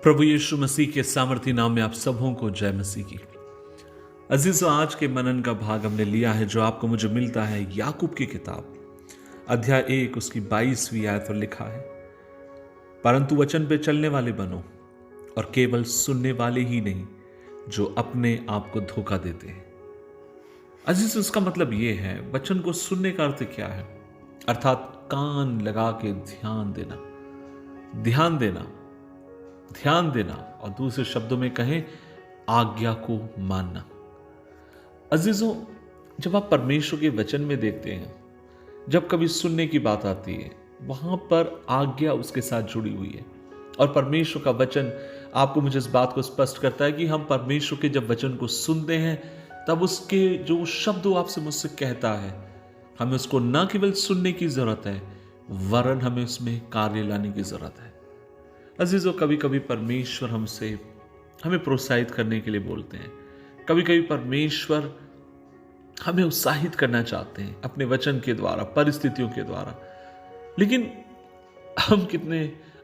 प्रभु यीशु मसीह के सामर्थी नाम में आप सबों को जय मसीह की। अजीजों, आज के मनन का भाग हमने लिया है जो आपको मुझे मिलता है याकूब की किताब अध्याय 1 उसकी 22वीं आयत पर लिखा है, परंतु वचन पे चलने वाले बनो और केवल सुनने वाले ही नहीं जो अपने आप को धोखा देते हैं। अजीज, उसका मतलब यह है, वचन को सुनने का अर्थ क्या है? अर्थात कान लगा के ध्यान देना और दूसरे शब्दों में कहें आज्ञा को मानना। अजीजों, जब आप परमेश्वर के वचन में देखते हैं, जब कभी सुनने की बात आती है, वहां पर आज्ञा उसके साथ जुड़ी हुई है। और परमेश्वर का वचन आपको मुझे इस बात को स्पष्ट करता है कि हम परमेश्वर के जब वचन को सुनते हैं, तब उसके जो शब्द वो आपसे मुझसे कहता है, हमें उसको न केवल सुनने की जरूरत है, वरन हमें उसमें कार्य लाने की जरूरत है। अजीजों, कभी कभी परमेश्वर हमें प्रोत्साहित करने के लिए बोलते हैं। कभी कभी परमेश्वर हमें उत्साहित करना चाहते हैं अपने वचन के द्वारा, परिस्थितियों के द्वारा। लेकिन हम कितने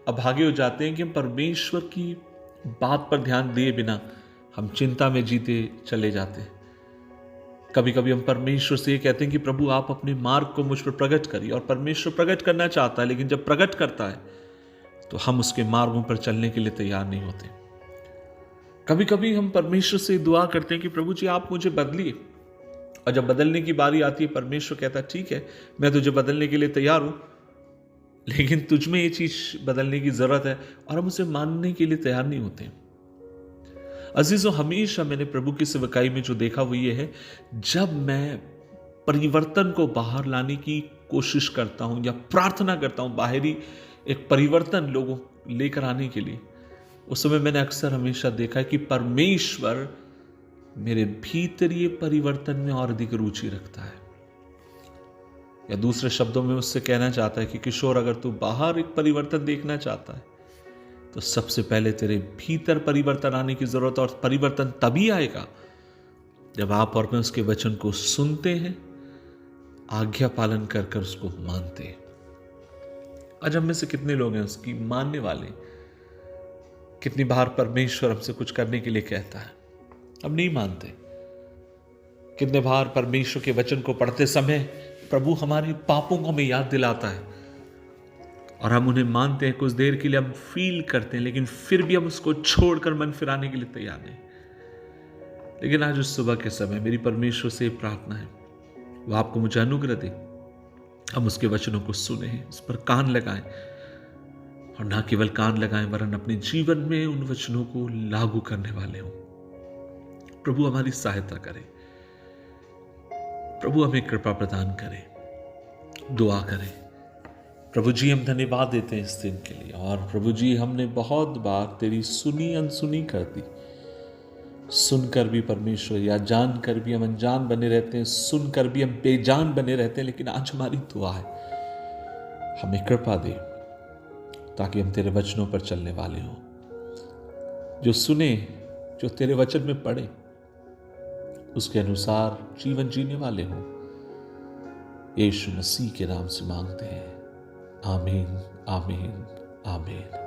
अभागे हो जाते हैं कि हम परमेश्वर की बात पर ध्यान दिए बिना हम चिंता में जीते चले जाते हैं। कभी कभी हम परमेश्वर से ये कहते हैं कि प्रभु आप अपने मार्ग को मुझ पर प्रकट करिए, और परमेश्वर प्रकट करना चाहता है, लेकिन जब प्रकट करता है तो हम उसके मार्गों पर चलने के लिए तैयार नहीं होते। कभी कभी हम परमेश्वर से दुआ करते हैं कि प्रभु जी आप मुझे बदलिए, और जब बदलने की बारी आती है, परमेश्वर कहता है ठीक है, मैं तुझे बदलने के लिए तैयार हूं, लेकिन तुझ में ये चीज बदलने की जरूरत है, और हम उसे मानने के लिए तैयार नहीं होते। अजीजों, हमेशा मैंने प्रभु की सेवकाई में जो देखा वो ये है, जब मैं परिवर्तन को बाहर लाने की कोशिश करता हूं या प्रार्थना करता हूं बाहरी एक परिवर्तन लोगों लेकर आने के लिए, उस समय मैंने अक्सर हमेशा देखा है कि परमेश्वर मेरे भीतरीय परिवर्तन में और अधिक रुचि रखता है। या दूसरे शब्दों में उससे कहना चाहता है कि किशोर, अगर तू बाहर एक परिवर्तन देखना चाहता है तो सबसे पहले तेरे भीतर परिवर्तन आने की जरूरत है, और परिवर्तन तभी आएगा जब आप और मैं उसके वचन को सुनते हैं, आज्ञा पालन कर कर उसको मानते हैं। आज हम में से कितने लोग हैं उसकी मानने वाले? कितनी बार परमेश्वर हमसे कुछ करने के लिए कहता है, हम नहीं मानते। कितने बार परमेश्वर के वचन को पढ़ते समय प्रभु हमारे पापों को हमें याद दिलाता है, और हम उन्हें मानते हैं, कुछ देर के लिए हम फील करते हैं, लेकिन फिर भी हम उसको छोड़कर मन फिराने के लिए तैयार नहीं। लेकिन आज उस सुबह के समय मेरी परमेश्वर से प्रार्थना है, वह आपको मुझे अनुग्रह दे, हम उसके वचनों को सुने, उस पर कान लगाएं, और ना केवल कान लगाएं वरन अपने जीवन में उन वचनों को लागू करने वाले हों। प्रभु हमारी सहायता करे, प्रभु हमें कृपा प्रदान करे। दुआ करें। प्रभु जी, हम धन्यवाद देते हैं इस दिन के लिए, और प्रभु जी हमने बहुत बार तेरी सुनी अनसुनी कर दी, सुनकर भी परमेश्वर या जानकर भी हम अनजान बने रहते हैं, सुनकर भी हम बेजान बने रहते हैं। लेकिन आज हमारी दुआ है, हमें कृपा दे ताकि हम तेरे वचनों पर चलने वाले हों, जो सुने, जो तेरे वचन में पढ़े, उसके अनुसार जीवन जीने वाले हों। यीशु मसीह के नाम से मांगते हैं, आमीन, आमीन, आमीन।